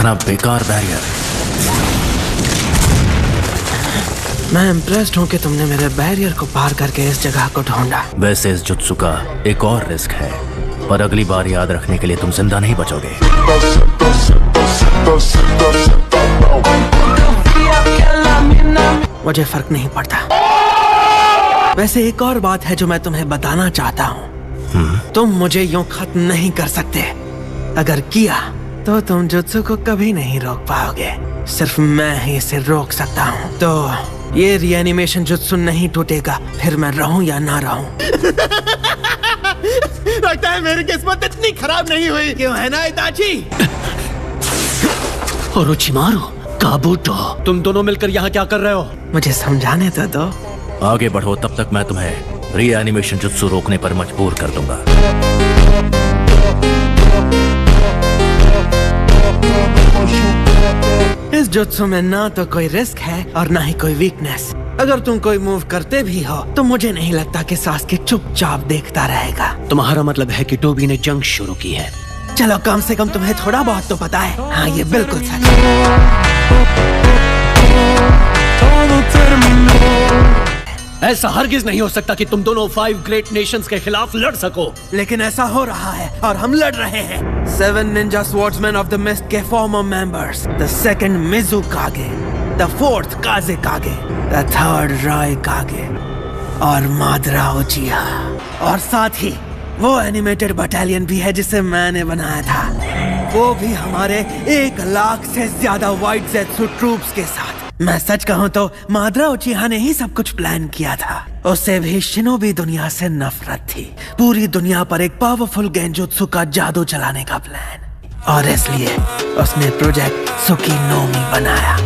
इतना बेकार बैरियर। मैं इम्प्रेस्ड हूँ कि तुमने मेरे बैरियर को पार करके इस जगह को ढूंढा। वैसे इस जुत्सु का एक और रिस्क है, पर अगली बार याद रखने के लिए तुम जिंदा नहीं बचोगे। मुझे फर्क नहीं पड़ता। वैसे एक और बात है जो मैं तुम्हें बताना चाहता हूँ। तुम मुझे यूं खत्म नहीं कर सकते। अगर किया तो तुम जुत्सु को कभी नहीं रोक पाओगे। सिर्फ मैं ही इसे रोक सकता हूँ। तो ये रीएनिमेशन जुत्सु नहीं टूटेगा, फिर मैं रहूं या ना रहूं। लगता है मेरी किस्मत इतनी खराब नहीं हुई, क्यों है ना इताची? ओरोचिमारू, काबुतो, तुम दोनों मिलकर यहाँ क्या कर रहे हो? मुझे समझाने तो दो। आगे बढ़ो, तब तक मैं तुम्हें रीएनिमेशन जुत्सु रोकने पर मजबूर कर दूंगा। इस जुत्सु में ना तो कोई रिस्क है और ना ही कोई वीकनेस। अगर तुम कोई मूव करते भी हो तो मुझे नहीं लगता कि सास्के चुपचाप देखता रहेगा। तुम्हारा मतलब है कि टोबी ने जंग शुरू की है? चलो, कम से कम तुम्हें थोड़ा बहुत तो पता है। हाँ, ये बिल्कुल सच है। ऐसा हरगिज नहीं हो सकता कि तुम दोनों 5 ग्रेट नेशंस के खिलाफ लड़ सको। लेकिन ऐसा हो रहा है और हम लड़ रहे हैं। 7 ninja swordsman of the mist के former members, the 2nd Mizukage, the 4th Kazekage, the 3rd Raikage और मादरा उचिहा। और साथ ही वो एनिमेटेड बटालियन भी है जिसे मैंने बनाया था, वो भी हमारे 1 लाख से ज्यादा व्हाइट ज़ेत्सु ट्रूप्स के साथ। मैं सच कहूँ तो मादरा उचिहा ने ही सब कुछ प्लान किया था। उसे भी शिनोबी दुनिया से नफरत थी, पूरी दुनिया पर एक पावरफुल गेंजुत्सु का जादू चलाने का प्लान, और इसलिए उसने प्रोजेक्ट सुकीनोमी बनाया।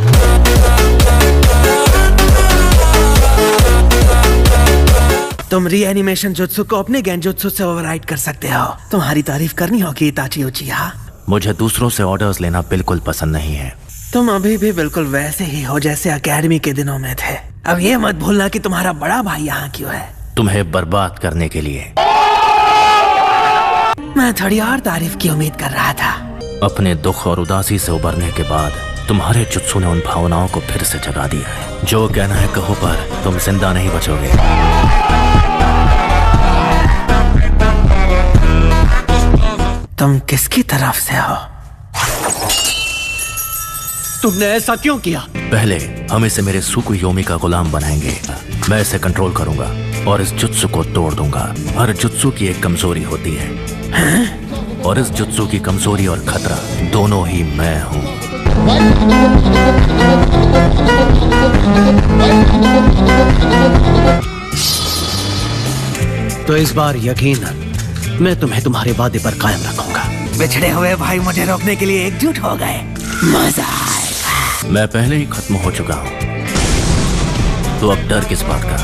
तुम रीएनिमेशन जुत्सु को अपने गेंजुत्सु से ओवरराइड कर सकते हो। तुम्हारी तारीफ करनी होगी इताची उचिहा। मुझे दूसरों से ऑर्डर्स लेना बिल्कुल पसंद नहीं है। तुम अभी भी बिल्कुल वैसे ही हो जैसे एकेडमी के दिनों में थे। अब ये मत भूलना कि तुम्हारा बड़ा भाई यहाँ क्यों है। तुम्हें बर्बाद करने के लिए। मैं थोड़ी और तारीफ की उम्मीद कर रहा था। अपने दुख और उदासी से उबरने के बाद तुम्हारे जुत्सु ने उन भावनाओं को फिर से जगा दिया है। जो कहना है कहो, पर तुम जिंदा नहीं बचोगे। तुम किसकी तरफ से हो? तुमने ऐसा क्यों किया? पहले हम इसे मेरे सुकुयोमी का गुलाम बनाएंगे। मैं इसे कंट्रोल करूंगा और इस जुत्सु को तोड़ दूंगा। हर जुत्सु की एक कमजोरी होती है, और इस जुत्सु की कमजोरी और खतरा दोनों ही मैं हूँ। तो इस बार यकीनन मैं तुम्हें तुम्हारे वादे पर कायम रखूंगा। बिछड़े हुए भाई मुझे रोकने के लिए एकजुट हो गए। मजा आएगा। मैं पहले ही खत्म हो चुका हूँ, तो अब डर किस बात का?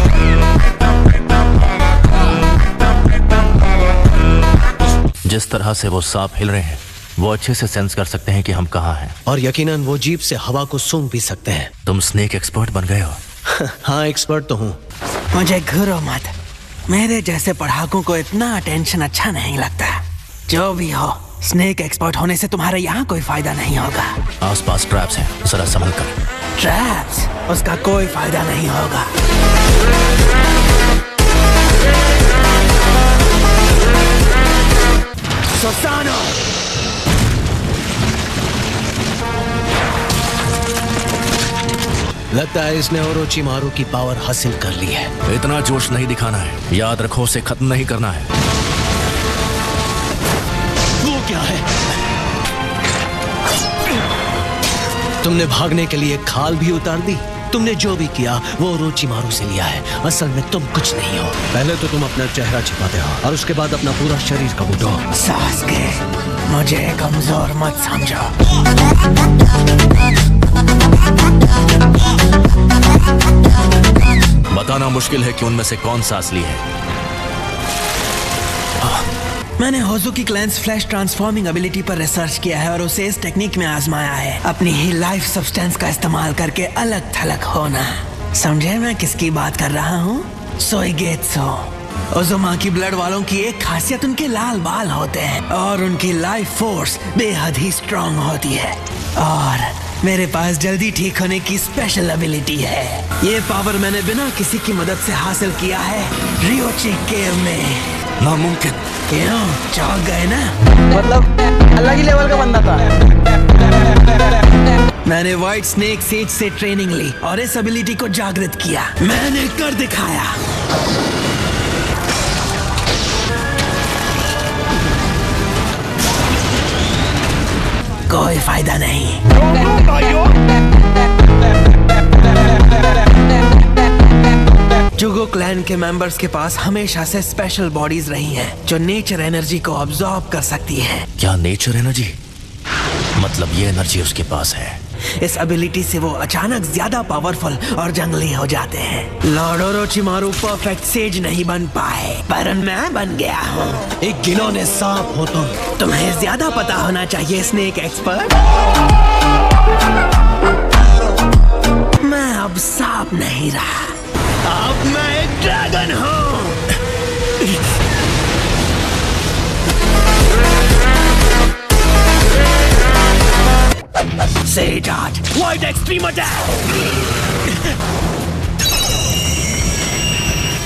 जिस तरह से वो सांप हिल रहे हैं, वो अच्छे से सेंस कर सकते हैं कि हम कहाँ हैं। और यकीनन वो जीभ से हवा को सूंघ भी सकते हैं। तुम स्नेक एक्सपर्ट बन गए हो। हाँ, एक्सपर्ट तो हूँ। मुझे घूरो मत। मेरे जैसे पढ़ाकों को इतना अटेंशन अच्छा नहीं लगता। जो भी हो, स्नेक एक्सपर्ट होने से तुम्हारा यहाँ कोई फायदा नहीं होगा। आसपास ट्रैप्स हैं, जरा संभल कर। ट्रैप्स? उसका कोई फायदा नहीं होगा। सोसानो! लगता है इसने ओरोचिमारू की पावर हासिल कर ली है। इतना जोश नहीं दिखाना है। याद रखो, उसे खत्म नहीं करना है। वो क्या है? तुमने भागने के लिए खाल भी उतार दी। तुमने जो भी किया वो ओरोचिमारू से लिया है। असल में तुम कुछ नहीं हो। पहले तो तुम अपना चेहरा छिपाते हो और उसके बाद अपना पूरा शरीर कबूतो। सास्के, मुझे कमजोर मत समझो। बताना मुश्किल है कि उनमें से कौन सा असली है। मैंने होज़ुकी क्लैंस फ्लैश ट्रांसफॉर्मिंग एबिलिटी पर रिसर्च किया है और उसे इस टेक्निक में आजमाया है। अपनी ही लाइफ सब्सटेंस का इस्तेमाल करके अलग थलग होना। समझे मैं किसकी बात कर रहा हूँ? सोइगेत्सु। ओज़ुमाकी ब्लड वालों की एक खासियत उनके लाल बाल होते हैं और उनकी लाइफ फोर्स बेहद ही स्ट्रांग होती है। और मेरे पास जल्दी ठीक होने की स्पेशल एबिलिटी है। ये पावर मैंने बिना किसी की मदद से हासिल किया है रियोची केव में। नामुमकिन। क्यों, चौंक गए ना? मतलब अलग ही लेवल का बंदा था। मैंने व्हाइट स्नेक सेज से ट्रेनिंग ली और इस एबिलिटी को जागृत किया। मैंने कर दिखाया। कोई फायदा नहीं। जुगो क्लैन के मेंबर्स के पास हमेशा से स्पेशल बॉडीज रही हैं, जो नेचर एनर्जी को ऑब्जॉर्ब कर सकती हैं। क्या नेचर एनर्जी? मतलब ये एनर्जी उसके पास है। इस एबिलिटी से वो अचानक ज्यादा पावरफुल और जंगली हो जाते हैं। लॉर्ड ओरोचिमारू परफेक्ट सेज नहीं बन पाए, पर मैं बन गया हूँ। एक गिनौने सांप हो तुम। तुम्हें ज्यादा पता होना चाहिए स्नेक एक्सपर्ट। मैं अब सांप नहीं रहा, अब मैं एक ड्रैगन हूँ। Sage Art, White Extreme Attack!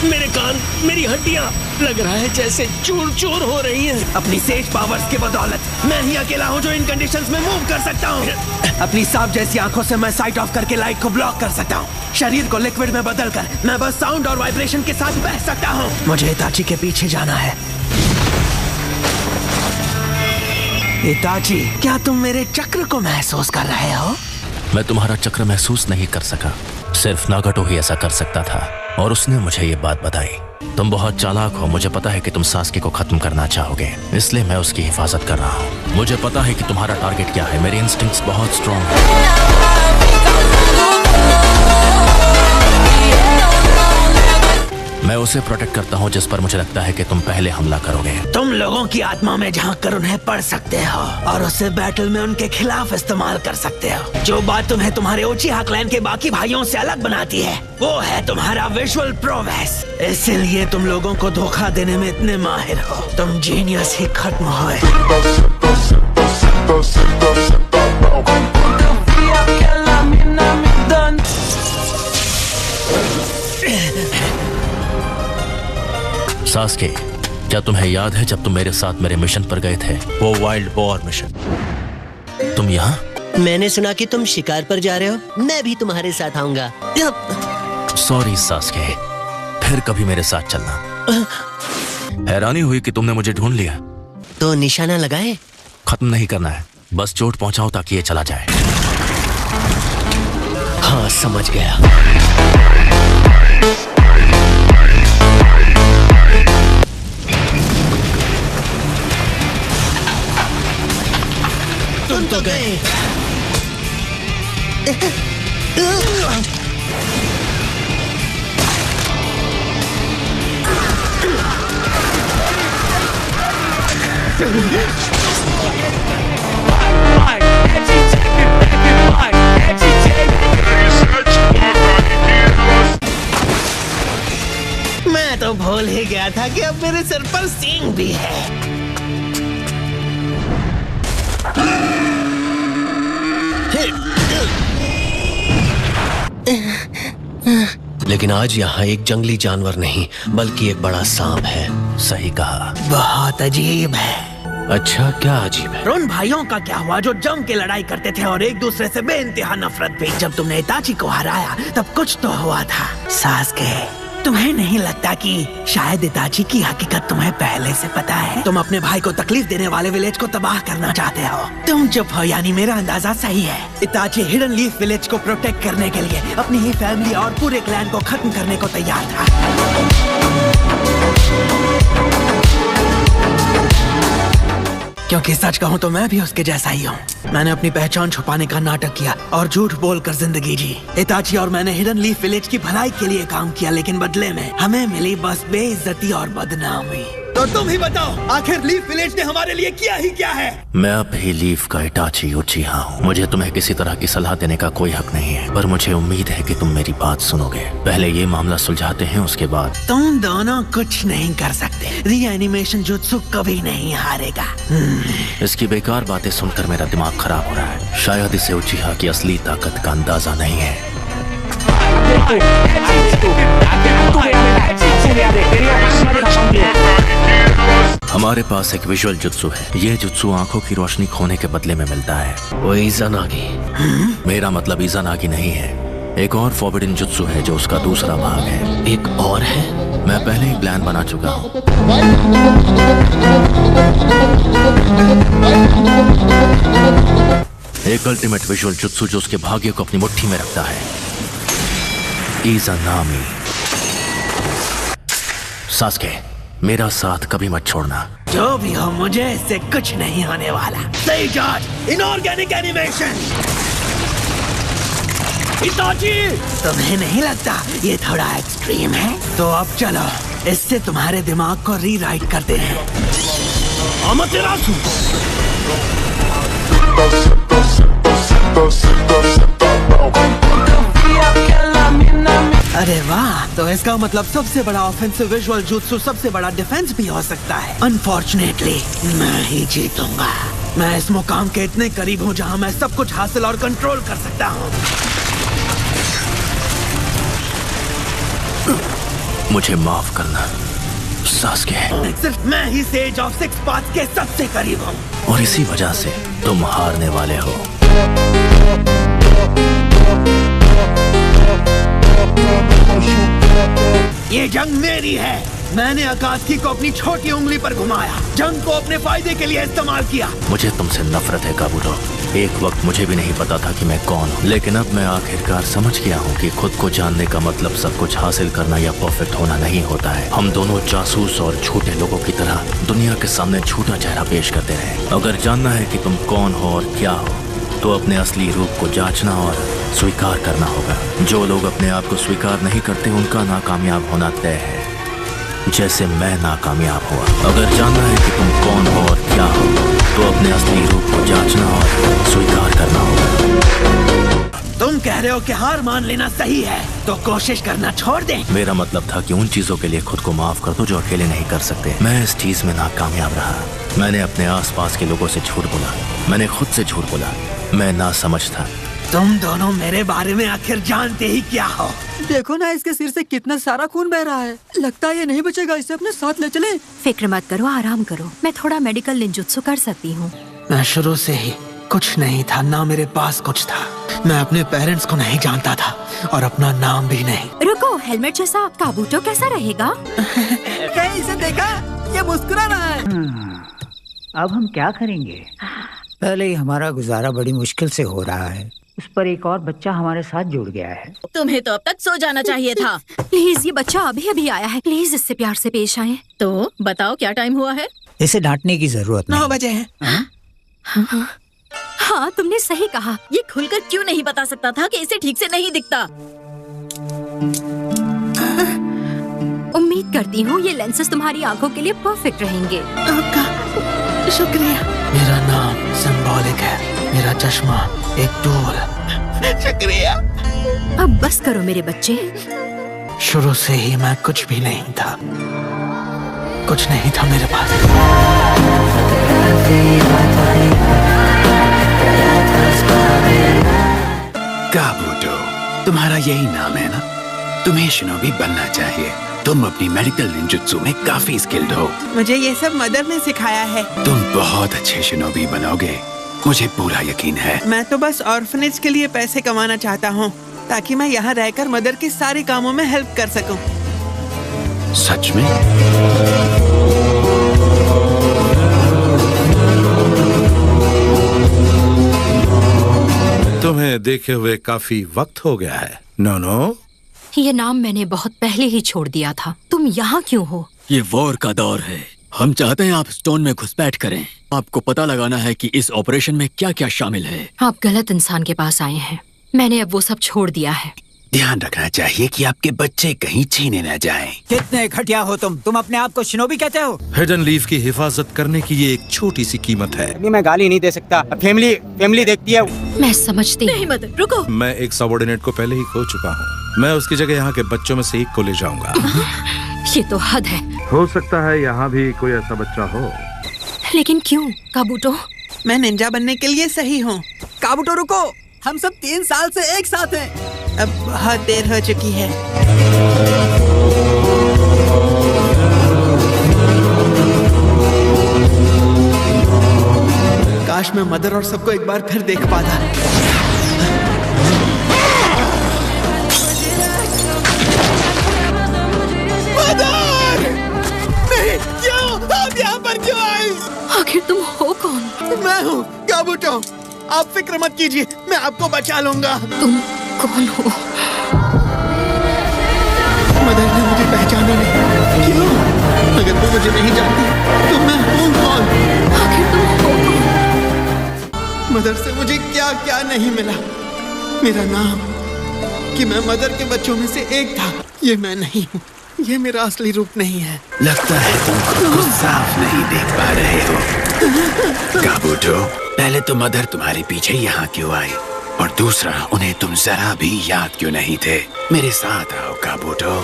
मेरे कान, मेरी हड्डियां, लग रहा है जैसे चूर चूर हो रही हैं। अपनी सेज पावर्स की बदौलत मैं ही अकेला हूँ जो इन कंडीशंस में मूव कर सकता हूँ। अपनी सांप जैसी आंखों से मैं साइट ऑफ करके लाइट को ब्लॉक कर सकता हूँ। शरीर को लिक्विड में बदलकर मैं बस साउंड और वाइब्रेशन के साथ बह सकता हूँ। मुझे इताची के पीछे जाना है। इताची, क्या तुम मेरे चक्र को महसूस कर रहे हो? मैं तुम्हारा चक्र महसूस नहीं कर सका, सिर्फ नागाटो ही ऐसा कर सकता था और उसने मुझे ये बात बताई। तुम बहुत चालाक हो, मुझे पता है कि तुम सास्के को खत्म करना चाहोगे, इसलिए मैं उसकी हिफाजत कर रहा हूँ। मुझे पता है कि तुम्हारा टारगेट क्या है, मेरे इंस्टिंक्ट्स बहुत स्ट्रॉन्ग हैं। मैं उसे प्रोटेक्ट करता हूँ जिस पर मुझे लगता है कि तुम पहले हमला करोगे। तुम लोगों की आत्मा में झांक कर उन्हें पढ़ सकते हो और उसे बैटल में उनके खिलाफ इस्तेमाल कर सकते हो। जो बात तुम्हें तुम्हारे उचिहा क्लैन के बाकी भाइयों से अलग बनाती है, वो है तुम्हारा विजुअल प्रोवेस। इसीलिए तुम लोगों को धोखा देने में इतने माहिर हो। तुम जीनियस ही खत्म हो। सास्के, क्या तुम्हें याद है जब तुम मेरे साथ मेरे मिशन पर गए थे, वो वाइल्ड बोर मिशन? तुम यहाँ? मैंने सुना कि तुम शिकार पर जा रहे हो, मैं भी तुम्हारे साथ आऊंगा। सॉरी सास्के, फिर कभी मेरे साथ चलना। हैरानी हुई कि तुमने मुझे ढूंढ लिया। तो निशाना लगाए? खत्म नहीं करना है, बस चोट पहुंचाओ ताकि ये चला जाए। हाँ, समझ गया। तुम तो गए। मैं तो भूल ही गया था कि अब मेरे सिर पर सींग भी है। लेकिन आज यहाँ एक जंगली जानवर नहीं बल्कि एक बड़ा सांप है। सही कहा। बहुत अजीब है। अच्छा, क्या अजीब है? उन भाइयों का क्या हुआ जो जम के लड़ाई करते थे और एक दूसरे से बेइंतहा नफरत भी? जब तुमने इताची को हराया तब कुछ तो हुआ था। सास्के, तुम्हें नहीं लगता कि शायद इताची की हकीकत तुम्हें पहले से पता है? तुम अपने भाई को तकलीफ देने वाले विलेज को तबाह करना चाहते हो। तुम चुप हो, यानी मेरा अंदाजा सही है। इताची हिडन लीफ विलेज को प्रोटेक्ट करने के लिए अपनी ही फैमिली और पूरे क्लैन को खत्म करने को तैयार था। क्योंकि सच कहूँ तो मैं भी उसके जैसा ही हूँ। मैंने अपनी पहचान छुपाने का नाटक किया और झूठ बोलकर जिंदगी जी। इताची और मैंने हिडन लीफ विलेज की भलाई के लिए काम किया, लेकिन बदले में हमें मिली बस बेइज्जती और बदनामी। तो तुम ही बताओ, आखिर लीफ विलेज ने हमारे लिए किया ही क्या है? मैं अब भी लीफ का इटाची उचिहा हूँ। मुझे तुम्हें किसी तरह की सलाह देने का कोई हक नहीं है, पर मुझे उम्मीद है कि तुम मेरी बात सुनोगे। पहले ये मामला सुलझाते हैं, उसके बाद। तुम दोनों कुछ नहीं कर सकते। रीएनिमेशन जुत्सु कभी नहीं हारेगा। इसकी बेकार बातें सुनकर मेरा दिमाग खराब हो रहा है। शायद इसे उचिहा की असली ताकत का अंदाजा नहीं है। हमारे पास एक विजुअल जुत्सु है। ये जुत्सु आंखों की रोशनी खोने के बदले में मिलता है। वो इज़ानागी। मेरा मतलब इज़ानागी नहीं है। एक और फॉरबिडन जुत्सु है जो उसका दूसरा भाग है। एक और है? मैं पहले ही प्लान बना चुका हूँ। एक अल्टीमेट विजुअल जुत्सु जो उसके भाग्य को अपनी मुट्ठी में रखता है। इज़ानामी। सास्के, मेरा साथ कभी मत छोड़ना। जो भी हो, मुझे इससे कुछ नहीं होने वाला। सही जॉर्ज, इनऑर्गेनिक एनिमेशन। इताची! तुम्हें नहीं लगता ये थोड़ा एक्सट्रीम है? तो अब चलो, इससे तुम्हारे दिमाग को रीराइट करते हैं। अमतेरासु! अरे वाह, तो इसका मतलब सबसे बड़ा ऑफेंसिव विजुअल जुत्सु सबसे बड़ा डिफेंस भी हो सकता है। अनफॉर्चुनेटली मैं ही जीतूंगा। मैं इस मुकाम के इतने करीब हूँ जहाँ मैं सब कुछ हासिल और कंट्रोल कर सकता हूँ। मुझे माफ करना सास्के। सिर्फ मैं he sage of six paths के सबसे करीब हूँ, और इसी वजह से तुम हारने वाले हो। ये जंग मेरी है। मैंने अकात्सुकी को अपनी छोटी उंगली पर घुमाया, जंग को अपने फायदे के लिए इस्तेमाल किया। मुझे तुमसे नफरत है काबूतो। एक वक्त मुझे भी नहीं पता था कि मैं कौन हूँ, लेकिन अब मैं आखिरकार समझ गया हूँ कि खुद को जानने का मतलब सब कुछ हासिल करना या परफेक्ट होना नहीं होता है। हम दोनों जासूस और झूठे लोगों की तरह दुनिया के सामने झूठा चेहरा पेश करते रहे। अगर जानना है कि तुम कौन हो और क्या हो, तो अपने असली रूप को जांचना और स्वीकार करना होगा। जो लोग अपने आप को स्वीकार नहीं करते, उनका नाकामयाब होना तय है, जैसे मैं नाकामयाब हुआ। अगर जानना है कि तुम कौन हो और क्या हो, तो अपने असली रूप को जांचना और स्वीकार करना होगा। तुम कह रहे हो कि हार मान लेना सही है, तो कोशिश करना छोड़ दे। मेरा मतलब था कि उन चीजों के लिए खुद को माफ कर दो जो अकेले नहीं कर सकते। मैं इस चीज में नाकामयाब रहा। मैंने अपने आसपास के लोगों से झूठ बोला, मैंने खुद से झूठ बोला। मैं ना समझ था। तुम दोनों मेरे बारे में आखिर जानते ही क्या हो? देखो ना, इसके सिर से कितना सारा खून बह रहा है। लगता है ये नहीं बचेगा, इसे अपने साथ ले चले। फिक्र मत करो, आराम करो। मैं थोड़ा मेडिकल निंजुत्सु कर सकती हूँ। मैं शुरू से ही कुछ नहीं था, ना मेरे पास कुछ था। मैं अपने पेरेंट्स को नहीं जानता था और अपना नाम भी नहीं। रुको, हेलमेट जैसा काबूतो कैसा रहेगा? इसे देखा, ये मुस्कुरा रहा है। अब हम क्या करेंगे? पहले ही हमारा गुजारा बड़ी मुश्किल से हो रहा है, उस पर एक और बच्चा हमारे साथ जुड़ गया है। तुम्हें तो अब तक सो जाना चाहिए था। प्लीज, ये बच्चा अभी अभी आया है, प्लीज इससे प्यार से पेश आए। तो बताओ क्या टाइम हुआ है? इसे डांटने की जरूरत नहीं। 9 बजे हैं। हाँ, तुमने सही कहा। ये खुलकर क्यों नहीं बता सकता था कि इसे ठीक से नहीं दिखता? उम्मीद करती हूँ ये लेंसेज तुम्हारी आंखों के लिए परफेक्ट रहेंगे। आपका शुक्रिया। मेरा नाम सिंबॉलिक है, मेरा चश्मा एक टूल। शुक्रिया। अब बस करो मेरे बच्चे। शुरू से ही मैं कुछ भी नहीं था, कुछ नहीं था मेरे पास। काबूतो, तुम्हारा यही नाम है ना? तुम्हें शिनोबी बनना चाहिए। तुम अपनी मेडिकल निंजुत्सु में काफी स्किल्ड हो। मुझे ये सब मदर ने सिखाया है। तुम बहुत अच्छे शिनोबी बनोगे, मुझे पूरा यकीन है। मैं तो बस ऑर्फनेज के लिए पैसे कमाना चाहता हूँ, ताकि मैं यहाँ रहकर मदर के सारे कामों में हेल्प कर सकूं। सच में? तुम्हें देखे हुए काफी वक्त हो गया है। नो, ये नाम मैंने बहुत पहले ही छोड़ दिया था। तुम यहाँ क्यों हो? ये वॉर का दौर है। हम चाहते हैं आप स्टोन में घुसपैठ करें। आपको पता लगाना है कि इस ऑपरेशन में क्या क्या शामिल है। आप गलत इंसान के पास आए हैं। मैंने अब वो सब छोड़ दिया है। ध्यान रखना चाहिए कि आपके बच्चे कहीं छीने न जाएं। कितने घटिया हो तुम अपने आप को शिनोबी कहते हो? हिडन लीफ की हिफाजत करने की ये एक छोटी सी कीमत है। अभी मैं गाली नहीं दे सकता, फैमिली देखती है। मैं समझती नहीं मत रुको। मैं एक सबॉर्डिनेट को पहले ही खो चुका हूँ। मैं उसकी जगह यहाँ के बच्चों में से एक को ले जाऊंगा। ये तो हद है। हो सकता है यहाँ भी कोई ऐसा बच्चा हो। लेकिन क्यों काबूटो? मैं निंजा बनने के लिए सही हूँ। काबूटो रुको, हम सब 3 साल से एक साथ हैं। अब बहुत देर हो चुकी है। काश मैं मदर और सबको एक बार फिर देख पाता। मदर! नहीं, क्यों? आप यहाँ पर क्यों आए? आखिर तुम हो कौन? मैं हूँ काबूटो। आप फिक्र मत कीजिए, मैं आपको बचा लूंगा। तुम कौन हो? मदर ने मुझे पहचाना नहीं। क्यों? अगर वो मुझे नहीं जानती तो मैं हूँ कौन? आखिर तुम हो कौन? मदर से मुझे क्या क्या नहीं मिला। मेरा नाम, कि मैं मदर के बच्चों में से एक था, ये मैं नहीं हूँ। ये मेरा असली रूप नहीं है। लगता है तुम खुद को साफ नहीं देख पा रहे हो। काबूटो, पहले तो मदर तुम्हारे पीछे यहाँ क्यों आई, और दूसरा उन्हें तुम जरा भी याद क्यों नहीं थे। मेरे साथ आओ काबूटो,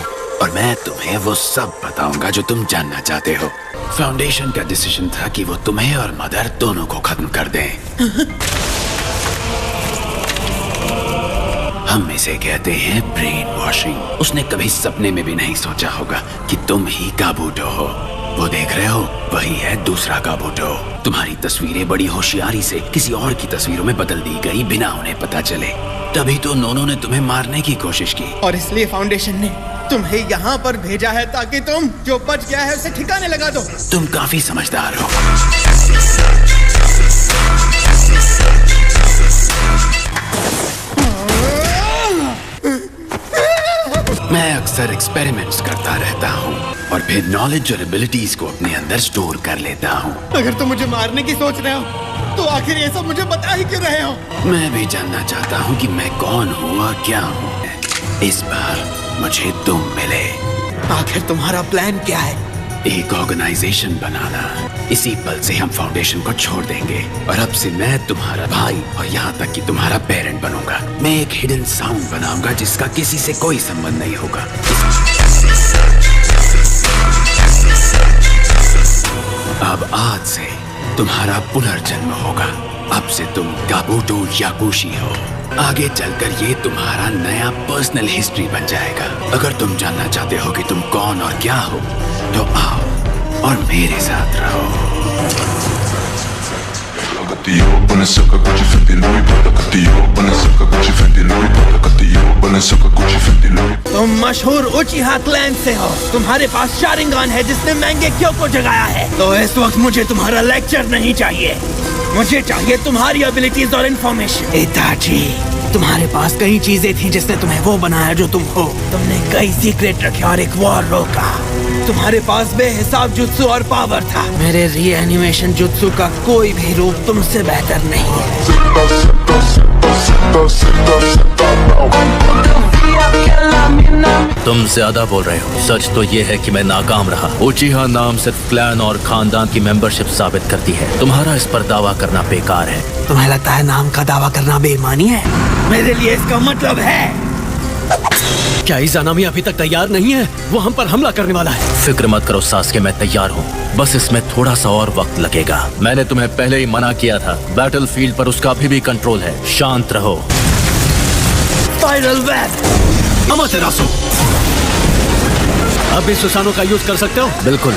और मैं तुम्हें वो सब बताऊंगा जो तुम जानना चाहते हो। फाउंडेशन का डिसीजन था कि वो तुम्हें और मदर दोनों को खत्म कर दें। हम इसे कहते हैं ब्रेन वॉशिंग। उसने कभी सपने में भी नहीं सोचा होगा कि तुम ही काबूटो हो। वो देख रहे हो, वही है दूसरा काबूटो। तुम्हारी तस्वीरें बड़ी होशियारी से किसी और की तस्वीरों में बदल दी गई बिना उन्हें पता चले। तभी तो नोनो ने तुम्हें मारने की कोशिश की। और इसलिए फाउंडेशन ने तुम्हें यहाँ पर भेजा है ताकि तुम जो बच गया है उसे ठिकाने लगा दो। तुम काफी समझदार हो। मैं अक्सर एक्सपेरिमेंट्स करता रहता हूँ और फिर नॉलेज और एबिलिटीज को अपने अंदर स्टोर कर लेता हूँ। अगर तुम मुझे मारने की सोच रहे हो तो आखिर ये सब मुझे बता ही क्यों रहे हो? मैं भी जानना चाहता हूँ कि मैं कौन हूँ और क्या हूँ। इस बार मुझे तुम मिले। आखिर तुम्हारा प्लान क्या है? एक ऑर्गेनाइजेशन बनाना। इसी पल से हम फाउंडेशन को छोड़ देंगे और अब से मैं तुम्हारा भाई और यहाँ तक कि तुम्हारा पेरेंट बनूंगा। मैं एक हिडन साउंड बनाऊंगा जिसका किसी से कोई संबंध नहीं होगा। अब आज से तुम्हारा पुनर्जन्म होगा। अब से तुम काबूटो याकुशी हो। आगे चलकर ये तुम्हारा नया पर्सनल हिस्ट्री बन जाएगा। अगर तुम जानना चाहते हो कि तुम कौन और क्या हो तो आओ और मेरे साथ रहो। तुम मशहूर उचिहा क्लैन से हो। तुम्हारे पास शारिंगान है जिसने मैंगेक्यो को जगाया है। तो इस वक्त मुझे तुम्हारा लेक्चर नहीं चाहिए। मुझे चाहिए तुम्हारी एबिलिटीज और इन्फॉर्मेशन। इताची, तुम्हारे पास कई चीजें थी जिसने तुम्हें वो बनाया जो तुम हो। तुमने कई सीक्रेट रखे और एक वॉर रोका। तुम्हारे पास बेहिसाब जुत्सु और पावर था। मेरे रीएनिमेशन जुत्सु का कोई भी रूप तुमसे बेहतर नहीं है। तुम ज्यादा बोल रहे हो। सच तो ये है कि मैं नाकाम रहा। उचिहा नाम सिर्फ क्लैन और खानदान की मेंबरशिप साबित करती है। तुम्हारा इस पर दावा करना बेकार है। तुम्हें लगता है नाम का दावा करना बेईमानी है? मेरे लिए इसका मतलब है। क्या इज़ानामी अभी तक तैयार नहीं है? वो हम पर हमला करने वाला है। फिक्र मत करो सास्के, मैं तैयार हूँ। बस इसमें थोड़ा सा और वक्त लगेगा। मैंने तुम्हें पहले ही मना किया था। बैटलफील्ड पर उसका अभी भी कंट्रोल है। शांत रहो। Spiral web. अमातेरासु, अब भी सुसानो का यूज कर सकते हो? बिल्कुल।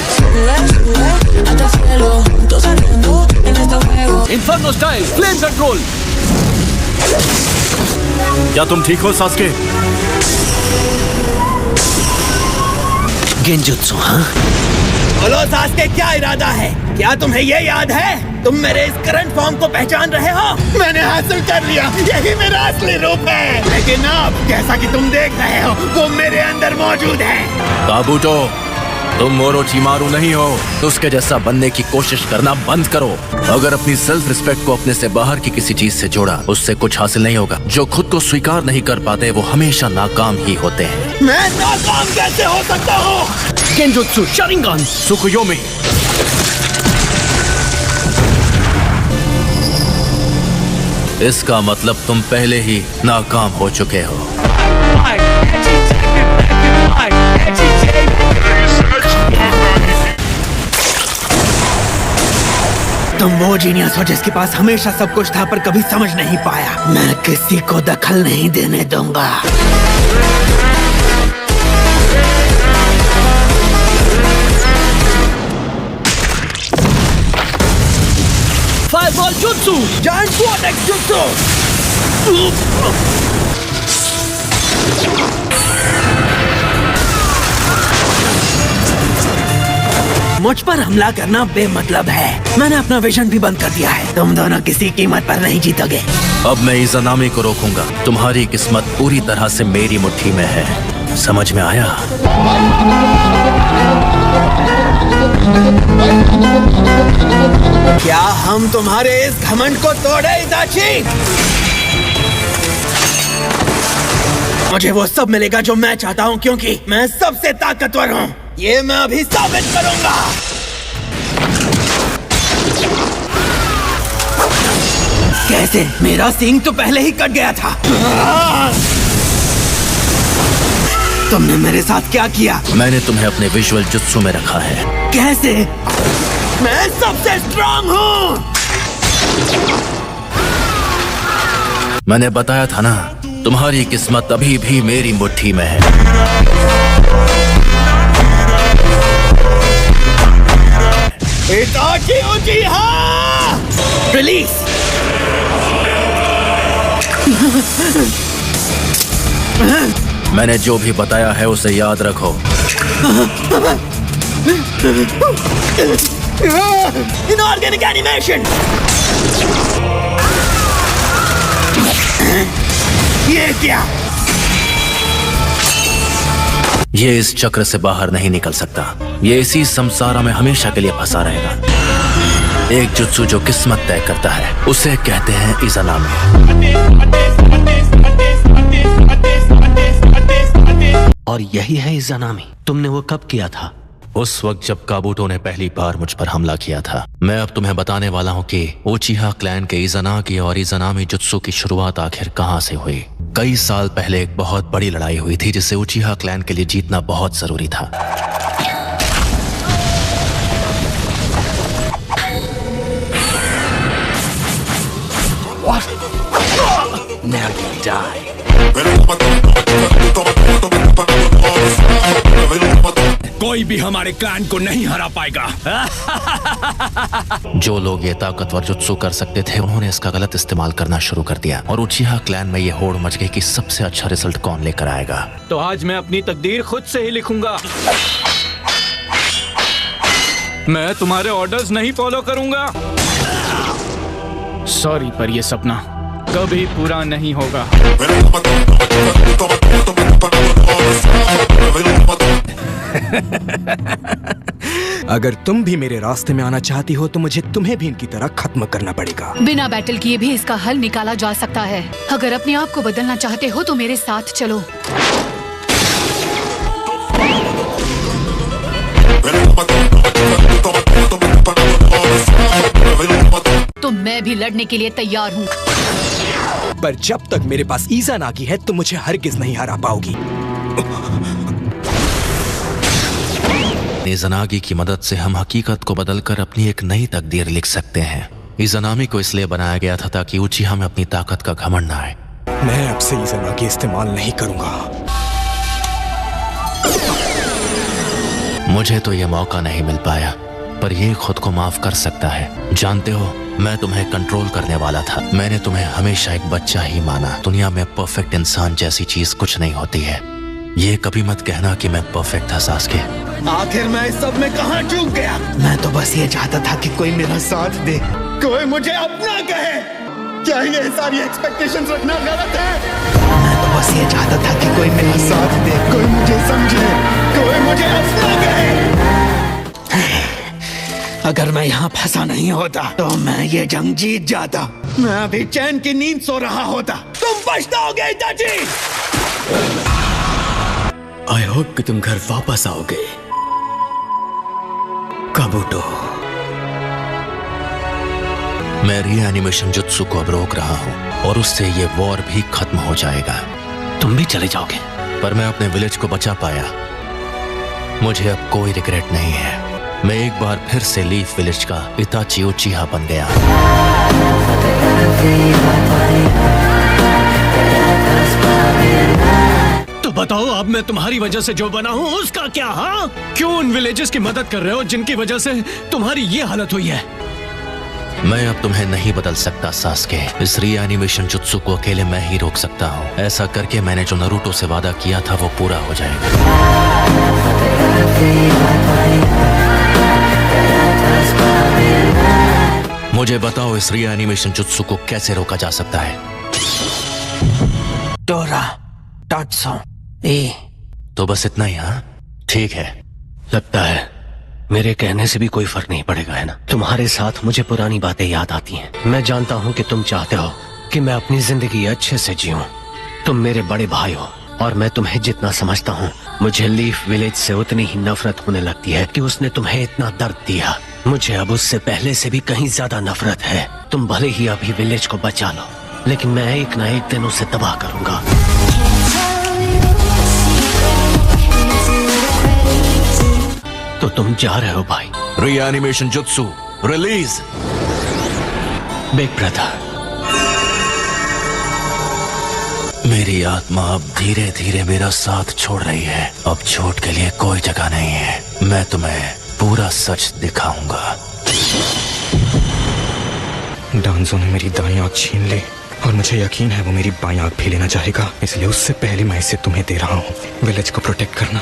Inferno style flame control. क्या तुम ठीक हो सास्के? गेंजुत्सु, हाँ? बोलो सास्के, क्या इरादा है? क्या तुम्हें ये याद है? तुम मेरे इस करंट फॉर्म को पहचान रहे हो? मैंने हासिल कर लिया। यही मेरा असली रूप है। लेकिन अब जैसा कि तुम देख रहे हो वो मेरे अंदर मौजूद है। काबूटो, तुम ओरोचिमारू नहीं हो, तो उसके जैसा बनने की कोशिश करना बंद करो। अगर अपनी सेल्फ रिस्पेक्ट को अपने से बाहर की किसी चीज से जोड़ा, उससे कुछ हासिल नहीं होगा। जो खुद को स्वीकार नहीं कर पाते वो हमेशा नाकाम ही होते हैं। मैं नाकाम कैसे हो सकता हूँ? केंजुत्सु शरिंगन सुकुयोमी। इसका मतलब तुम पहले ही नाकाम हो चुके हो। तुम वो जीनियस हो जिसके पास हमेशा सब कुछ था पर कभी समझ नहीं पाया। मैं किसी को दखल नहीं देने दूंगा। Fireball jutsu, giant vortex jutsu. मुझ पर हमला करना बेमतलब है। मैंने अपना विजन भी बंद कर दिया है। तुम दोनों किसी कीमत पर नहीं जीतोगे। अब मैं इज़ानामी को रोकूंगा। तुम्हारी किस्मत पूरी तरह से मेरी मुट्ठी में है। समझ में आया? क्या हम तुम्हारे इस घमंड को तोड़े, इताची? मुझे वो सब मिलेगा जो मैं चाहता हूँ, क्योंकि मैं सबसे ताकतवर हूँ। ये मैं अभी साबित करूंगा। कैसे? मेरा सींग तो पहले ही कट गया था। तुमने मेरे साथ क्या किया? मैंने तुम्हें अपने विजुअल जुत्सु में रखा है। कैसे? मैं सबसे स्ट्रांग हूँ। मैंने बताया था ना, तुम्हारी किस्मत अभी भी मेरी मुट्ठी में है। इताची उचिहा! रिलीज! मैंने जो भी बताया है उसे याद रखो। Inorganic animation! ये क्या? ये इस चक्र से बाहर नहीं निकल सकता। ये इसी संसार में हमेशा के लिए फंसा रहेगा। एक जुत्सु जो किस्मत तय करता है उसे कहते हैं इज़ानामी। और यही है इज़ानामी। तुमने वो कब किया था? उस वक्त जब काबूटो ने पहली बार मुझ पर हमला किया था। मैं अब तुम्हें बताने वाला हूँ कि उचिहा क्लैन के इज़ानागी और इज़ानामी जुत्सु की शुरुआत आखिर कहाँ से हुई। कई साल पहले एक बहुत बड़ी लड़ाई हुई थी जिसे उचिहा क्लैन के लिए जीतना बहुत जरूरी था। Now you die. कोई भी हमारे क्लैन को नहीं हरा पाएगा। जो लोग ये ताकतवर जुत्सु कर सकते थे उन्होंने इसका गलत इस्तेमाल करना शुरू कर दिया और उचिहा क्लैन में ये होड़ मच गई कि सबसे अच्छा रिजल्ट कौन लेकर आएगा। तो आज मैं अपनी तकदीर खुद से ही लिखूंगा। मैं तुम्हारे ऑर्डर्स नहीं फॉलो करूंगा। सॉरी, पर ये सपना कभी पूरा नहीं होगा। अगर तुम भी मेरे रास्ते में आना चाहती हो तो मुझे तुम्हें भी इनकी तरह खत्म करना पड़ेगा। बिना बैटल किए भी इसका हल निकाला जा सकता है। अगर अपने आप को बदलना चाहते हो तो मेरे साथ चलो। तो मैं भी लड़ने के लिए तैयार हूँ। पर जब तक मेरे पास इज़ानागी है तो मुझे हरगिज नहीं हरा पाओगी। इज़ानागी की मदद से हम हकीकत को बदलकर अपनी एक नई तकदीर लिख सकते हैं। इज़ानामी को इसलिए बनाया गया था ताकि उचिहा में अपनी ताकत का घमंड न आए। मैं अब से इज़ानागी इस्तेमाल नहीं करूंगा। मुझे तो यह मौका नहीं मिल पाया, पर यह खुद को माफ कर सकता है। जानते हो, मैं तुम्हें कंट्रोल करने वाला था। मैंने तुम्हें हमेशा एक बच्चा ही माना। दुनिया में परफेक्ट इंसान जैसी चीज कुछ नहीं होती है। ये कभी मत कहना कि मैं परफेक्ट था सास्के। आखिर मैं इस सब में कहाँ चूक गया? मैं तो बस ये चाहता था कि कोई मेरा साथ दे, कोई मुझे अपना कहे। क्या ये सारी एक्सपेक्टेशंस रखना गलत है? मैं तो बस ये चाहता था कि कोई मेरा साथ दे, कोई मुझे समझे, कोई मुझे अपना कहे। अगर मैं यहाँ फंसा नहीं होता तो मैं ये जंग जीत जाता। मैं अभी चैन की नींद सो रहा होता। तुम पछताओगे इताची। आई होप कि तुम घर वापस आओगे काबूटो। मैं रीएनिमेशन जुत्सु को अब रोक रहा हूँ और उससे ये वॉर भी खत्म हो जाएगा। तुम भी चले जाओगे, पर मैं अपने विलेज को बचा पाया। मुझे अब कोई रिग्रेट नहीं है। मैं एक बार फिर से लीफ विलेज का इताची उचिहा बन गया। तो बताओ, अब मैं तुम्हारी वजह से जो बना हूँ उसका क्या? हाँ, क्यों उन विलेजेस की मदद कर रहे हो जिनकी वजह से तुम्हारी ये हालत हुई है? मैं अब तुम्हें नहीं बदल सकता सास्के। इस रीएनिमेशन जुत्सु को अकेले मैं ही रोक सकता हूँ। ऐसा करके मैंने जो नारुतो से वादा किया था वो पूरा हो जाएगा। मुझे बताओ, इस रीएनिमेशन जुत्सु को कैसे रोका जा सकता है? डोरा टाट्सो ए। तो बस इतना ही? हाँ ठीक है। लगता है मेरे कहने से भी कोई फर्क नहीं पड़ेगा, है ना? तुम्हारे साथ मुझे पुरानी बातें याद आती हैं। मैं जानता हूँ कि तुम चाहते हो कि मैं अपनी जिंदगी अच्छे से जीऊं। तुम मेरे बड़े भाई हो और मैं तुम्हें जितना समझता हूँ, मुझे लीफ विलेज से उतनी ही नफरत होने लगती है कि उसने तुम्हें इतना दर्द दिया। मुझे अब उससे पहले से भी कहीं ज्यादा नफरत है। तुम भले ही अभी विलेज को बचा लो, लेकिन मैं एक ना एक दिन उसे तबाह करूंगा। तो तुम जा रहे हो भाई? Reanimation jutsu release. Big brother, मेरी आत्मा अब धीरे धीरे मेरा साथ छोड़ रही है। अब छोड़ के लिए कोई जगह नहीं है। मैं तुम्हें पूरा सच दिखाऊंगा। डांजो ने मेरी दाईं आंख छीन ली और मुझे यकीन है वो मेरी बाईं आंख भी लेना चाहेगा। इसलिए उससे पहले मैं इसे तुम्हें दे रहा हूँ। विलेज को प्रोटेक्ट करना,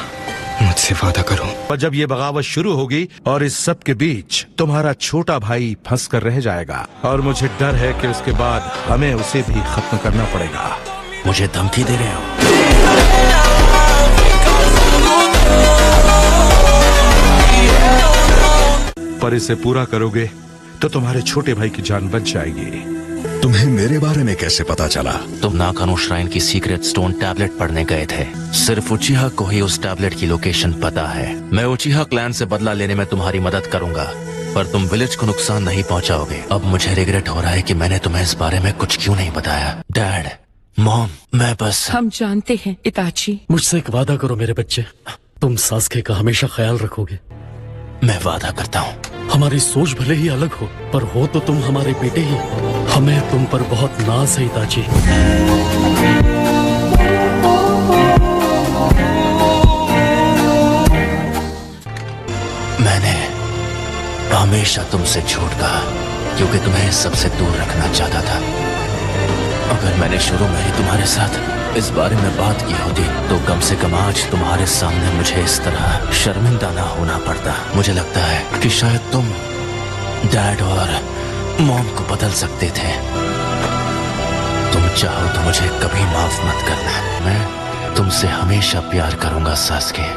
मुझसे वादा करो। पर जब ये बगावत शुरू होगी और इस सब के बीच तुम्हारा छोटा भाई फंस कर रह जाएगा और मुझे डर है कि उसके बाद हमें उसे भी खत्म करना पड़ेगा। मुझे धमकी दे रहे हो? पर इसे पूरा करोगे तो तुम्हारे छोटे भाई की जान बच जाएगी। तुम्हें मेरे बारे में कैसे पता चला? तुम नाकानो श्राइन की सीक्रेट स्टोन टैबलेट पढ़ने गए थे। सिर्फ उचिहा को ही उस टैबलेट की लोकेशन पता है। मैं उचिहा क्लैन से बदला लेने में तुम्हारी मदद करूंगा, पर तुम विलेज को नुकसान नहीं पहुंचाओगे। अब मुझे रिग्रेट हो रहा है कि मैंने तुम्हें इस बारे में कुछ क्यों नहीं बताया। डैड, मॉम, मैं बस... हम जानते हैं इताची। मुझसे एक वादा करो मेरे बच्चे, तुम सास्के का हमेशा ख्याल रखोगे। मैं वादा करता हूँ। हमारी सोच भले ही अलग हो, पर हो तो तुम हमारे बेटे ही। हमें तुम पर बहुत नाज है इताची। मैंने हमेशा तुमसे झूठ कहा क्योंकि तुम्हें सबसे दूर रखना चाहता था। अगर मैंने शुरू में ही तुम्हारे साथ इस बारे में बात की होती तो कम से कम आज तुम्हारे सामने मुझे इस तरह शर्मिंदा ना होना पड़ता। मुझे लगता है कि शायद तुम डैड और मॉम को बदल सकते थे। तुम चाहो तो मुझे कभी माफ मत करना। मैं तुमसे हमेशा प्यार करूंगा सास्के।